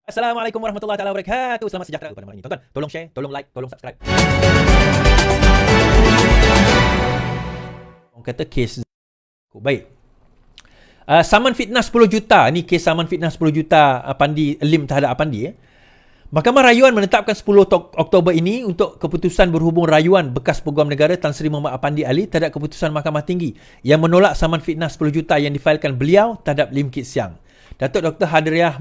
Assalamualaikum warahmatullahi taala wabarakatuh. Selamat sejahtera kepada malam ini. Tuan-tuan, tolong share, tolong like, tolong subscribe. Orang kata kes baik. Saman fitnah 10 juta. Ni kes saman fitnah 10 juta Apandi Lim terhadap Apandi. Mahkamah Rayuan menetapkan 10 Oktober ini untuk keputusan berhubung rayuan bekas Peguam Negara Tan Sri Muhammad Apandi Ali terhadap keputusan Mahkamah Tinggi yang menolak saman fitnah 10 juta yang difailkan beliau terhadap Lim Kit Siang. Datuk Dr. Hadriah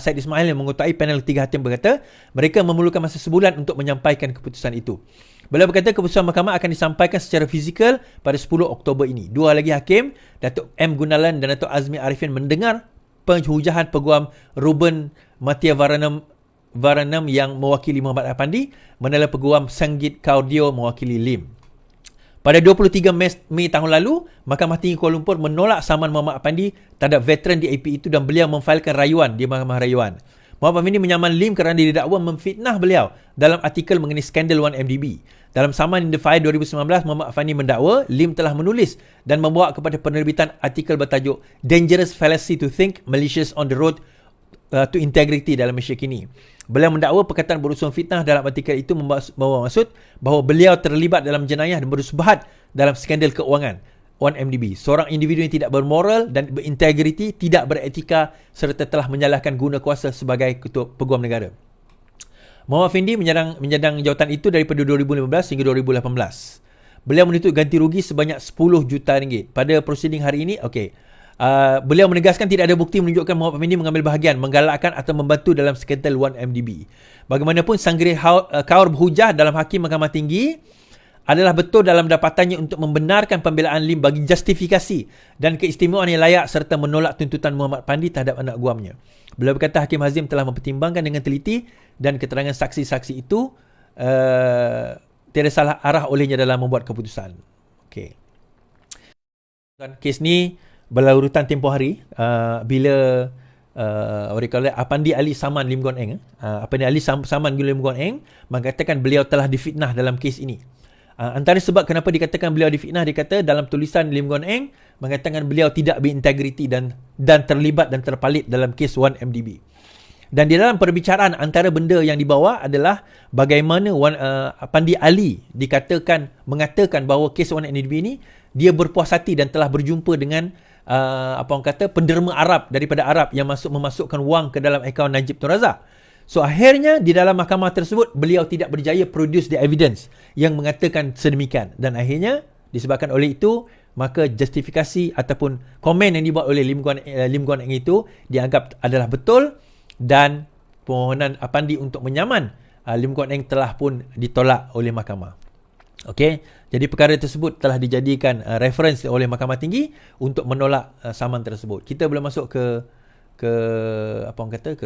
Said Ismail yang mengetuai panel 3 hakim berkata mereka memerlukan masa sebulan untuk menyampaikan keputusan itu. Beliau berkata keputusan mahkamah akan disampaikan secara fizikal pada 10 Oktober ini. Dua lagi hakim, Datuk M. Gunalan dan Datuk Azmi Arifin mendengar penhujahan Peguam Ruben Matia Varanam yang mewakili Muhammad Apandi, manakala Peguam Sanggit Kaudio mewakili Lim. Pada 23 Mei tahun lalu, Mahkamah Tinggi Kuala Lumpur menolak saman Muhammad Apandi terhadap veteran DAP itu dan beliau memfailkan rayuan di Mahkamah Rayuan. Muhammad Apandi menyaman Lim kerana didakwa memfitnah beliau dalam artikel mengenai skandal 1MDB. Dalam saman in the Fire 2019, Muhammad Apandi mendakwa Lim telah menulis dan membawa kepada penerbitan artikel bertajuk Dangerous Fallacy to Think Malaysians on the Road to Integrity dalam Malaysia kini. Beliau mendakwa perkataan berunsur fitnah dalam artikel itu membawa maksud bahawa beliau terlibat dalam jenayah dan bersubahat dalam skandal keuangan 1MDB. Seorang individu yang tidak bermoral dan berintegriti, tidak beretika serta telah menyalahkan guna kuasa sebagai ketua Peguam Negara. Muhammad Afindi menyandang jawatan itu daripada 2015 hingga 2018. Beliau menuntut ganti rugi sebanyak 10 juta ringgit. Pada prosiding hari ini, beliau menegaskan tidak ada bukti menunjukkan Muhammad Afindi mengambil bahagian, menggalakkan atau membantu dalam skandal 1MDB. Bagaimanapun, Sanggirih Kaur berhujah dalam Hakim Mahkamah Tinggi adalah betul dalam dapatannya untuk membenarkan pembelaan Lim bagi justifikasi dan keistimewaan yang layak serta menolak tuntutan Muhammad Apandi terhadap anak guamnya. Beliau berkata Hakim Hazim telah mempertimbangkan dengan teliti dan keterangan saksi-saksi itu tiada salah arah olehnya dalam membuat keputusan. Okey. Kes ni berlarutan tempoh hari bila Apandi Ali saman Lim Guan Eng Apandi Ali saman Lim Guan Eng mengatakan beliau telah difitnah dalam kes ini. Antara sebab kenapa dikatakan beliau difitnah, dikata dalam tulisan Lim Guan Eng mengatakan beliau tidak berintegriti dan terlibat dan terpalit dalam kes 1MDB. Dan di dalam perbicaraan antara benda yang dibawa adalah bagaimana Apandi Ali mengatakan bahawa kes 1MDB ini dia berpuas hati dan telah berjumpa dengan penderma Arab daripada Arab yang memasukkan wang ke dalam akaun Najib Tun Razak. So akhirnya di dalam mahkamah tersebut beliau tidak berjaya produce the evidence yang mengatakan sedemikian, dan akhirnya disebabkan oleh itu maka justifikasi ataupun komen yang dibuat oleh Lim Guan Eng itu dianggap adalah betul dan permohonan Apandi untuk menyaman Lim Guan Eng telah pun ditolak oleh mahkamah. Okey, jadi perkara tersebut telah dijadikan reference oleh Mahkamah Tinggi untuk menolak saman tersebut. Kita boleh masuk ke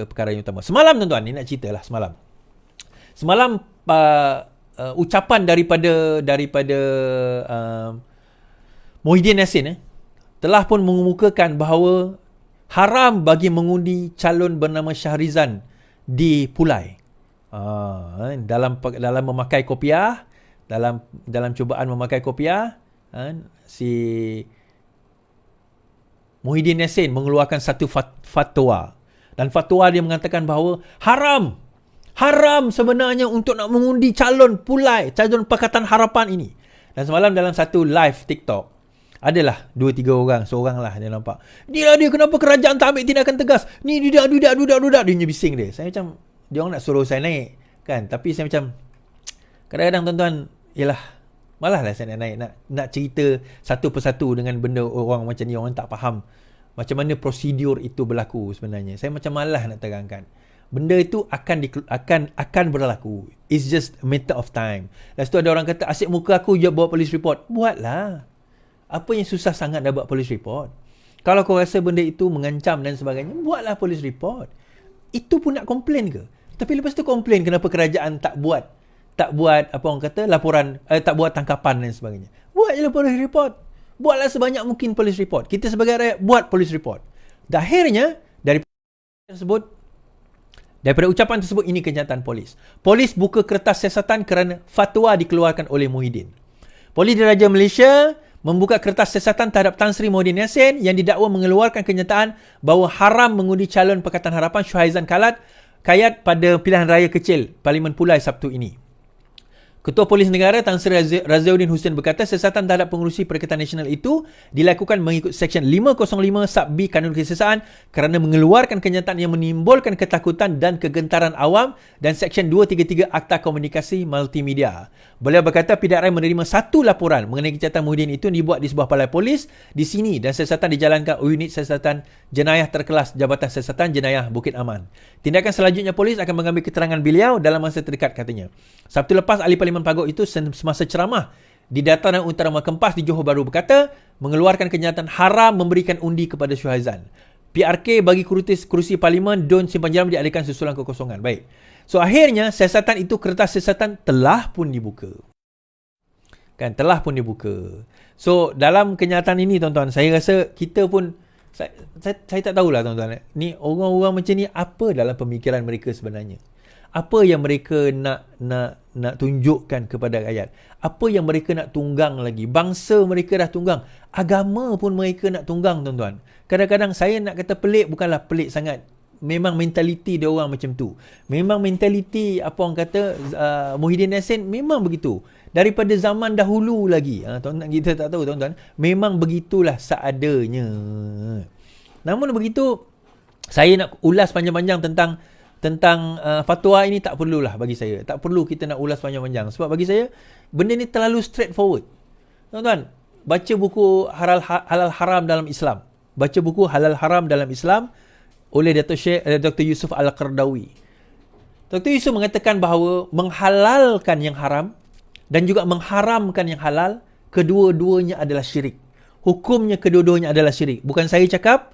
perkara yang utama. Semalam tuan-tuan, ni nak ceritalah semalam. Semalam ucapan daripada Muhyiddin Yassin telah pun mengemukakan bahawa haram bagi mengundi calon bernama Shahrizan di Pulai. Dalam memakai kopiah, dalam cubaan memakai kopiah, si Muhyiddin Yassin mengeluarkan satu fatwa. Dan fatwa dia mengatakan bahawa haram sebenarnya untuk nak mengundi calon Pakatan Harapan ini. Dan semalam dalam satu live TikTok adalah 2-3 orang, seorang lah dia nampak. Dia kenapa kerajaan tak ambil tindakan tegas? Ni dudak dia bising dia. Saya macam dia orang nak suruh saya naik kan, tapi saya macam kadang-kadang tuan-tuan, ialah malaslah saya nak naik nak cerita satu persatu dengan benda orang macam ni. Orang tak faham macam mana prosedur itu berlaku sebenarnya. Saya macam malas nak terangkan. Benda itu akan berlaku. It's just a matter of time. Lepas tu ada orang kata asyik muka aku je buat police report. Buatlah. Apa yang susah sangat dah buat police report? Kalau kau rasa benda itu mengancam dan sebagainya, buatlah police report. Itu pun nak komplain ke? Tapi lepas tu komplain kenapa kerajaan tak buat laporan, tak buat tangkapan dan sebagainya. Buat je lah police report. Buatlah sebanyak mungkin police report. Kita sebagai rakyat buat police report. Dan akhirnya daripada ucapan tersebut ini kenyataan polis. Polis buka kertas siasatan kerana fatwa dikeluarkan oleh Muhyiddin. Polis Diraja Malaysia membuka kertas siasatan terhadap Tan Sri Muhyiddin Yassin yang didakwa mengeluarkan kenyataan bahawa haram mengundi calon Pakatan Harapan Shahrizan Khalid Kayat pada pilihan raya kecil Parlimen Pulai Sabtu ini. Ketua Polis Negara Tan Sri Razauddin Hussein berkata siasatan terhadap pengurusi Perikatan Nasional itu dilakukan mengikut Seksyen 505 Sub B Kanun Kesiasaan kerana mengeluarkan kenyataan yang menimbulkan ketakutan dan kegentaran awam dan Seksyen 233 Akta Komunikasi Multimedia. Beliau berkata PDRI menerima satu laporan mengenai kejahatan Muhyiddin itu dibuat di sebuah balai polis di sini dan siasatan dijalankan unit siasatan jenayah terkelas Jabatan Siasatan Jenayah Bukit Aman. Tindakan selanjutnya polis akan mengambil keterangan beliau dalam masa terdekat katanya. Sabtu lepas ahli Parlimen Pagok itu semasa ceramah di Dataran Utara Kempas di Johor Bahru berkata mengeluarkan kenyataan haram memberikan undi kepada Syuhaizan. PRK bagi kerusi Parlimen Don Simpan Jaram dialihkan susulan kekosongan. Baik. So akhirnya siasatan itu, kertas siasatan telah pun dibuka. Kan, telah pun dibuka. So dalam kenyataan ini tuan-tuan, saya rasa kita pun saya tak tahulah tuan-tuan. Ni orang-orang macam ni apa dalam pemikiran mereka sebenarnya? Apa yang mereka nak tunjukkan kepada rakyat? Apa yang mereka nak tunggang lagi? Bangsa mereka dah tunggang. Agama pun mereka nak tunggang, tuan-tuan. Kadang-kadang saya nak kata pelik, bukanlah pelik sangat. Memang mentaliti dia orang macam tu. Memang mentaliti apa orang kata Muhyiddin Yassin memang begitu. Daripada zaman dahulu lagi. Tuan-tuan, kita tak tahu tuan-tuan. Memang begitulah seadanya. Namun begitu, saya nak ulas panjang-panjang tentang fatwa ini tak perlulah bagi saya. Tak perlu kita nak ulas panjang-panjang. Sebab bagi saya, benda ni terlalu straightforward. Tuan-tuan, baca buku Halal Haram dalam Islam. Baca buku Halal Haram dalam Islam oleh Dr. Yusuf Al-Qardawi. Dr. Yusuf mengatakan bahawa menghalalkan yang haram dan juga mengharamkan yang halal, kedua-duanya adalah syirik. Hukumnya kedua-duanya adalah syirik. Bukan saya cakap,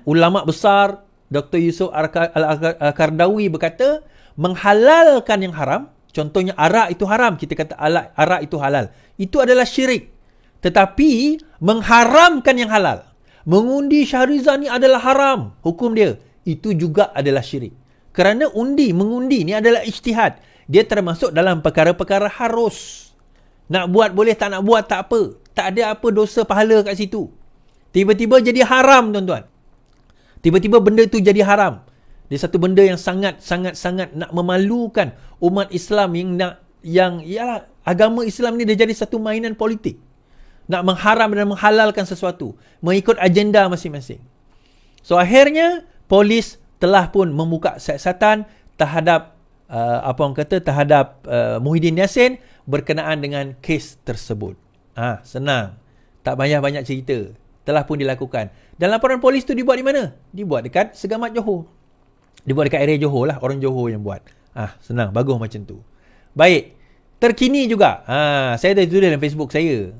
ulama besar Dr. Yusuf Al-Qardawi berkata, menghalalkan yang haram, contohnya arak itu haram, kita kata arak itu halal, itu adalah syirik. Tetapi mengharamkan yang halal, mengundi Syahrizan ni adalah haram, hukum dia, itu juga adalah syirik. Kerana mengundi ni adalah ijtihad. Dia termasuk dalam perkara-perkara harus. Nak buat boleh, tak nak buat tak apa. Tak ada apa dosa pahala kat situ. Tiba-tiba jadi haram, tuan-tuan. Tiba-tiba benda tu jadi haram. Dia satu benda yang sangat-sangat nak memalukan umat Islam yang ialah agama Islam ni dia jadi satu mainan politik. Nak mengharam dan menghalalkan sesuatu mengikut agenda masing-masing. So akhirnya polis telah pun membuka siasatan terhadap terhadap Muhyiddin Yassin berkenaan dengan kes tersebut. Senang. Tak banyak cerita. Telah pun dilakukan. Dan laporan polis tu dibuat di mana? Dibuat dekat Segamat Johor. Dibuat dekat area Johor lah. Orang Johor yang buat. Senang. Bagus macam tu. Baik. Terkini juga. Saya dah tulis dalam Facebook saya.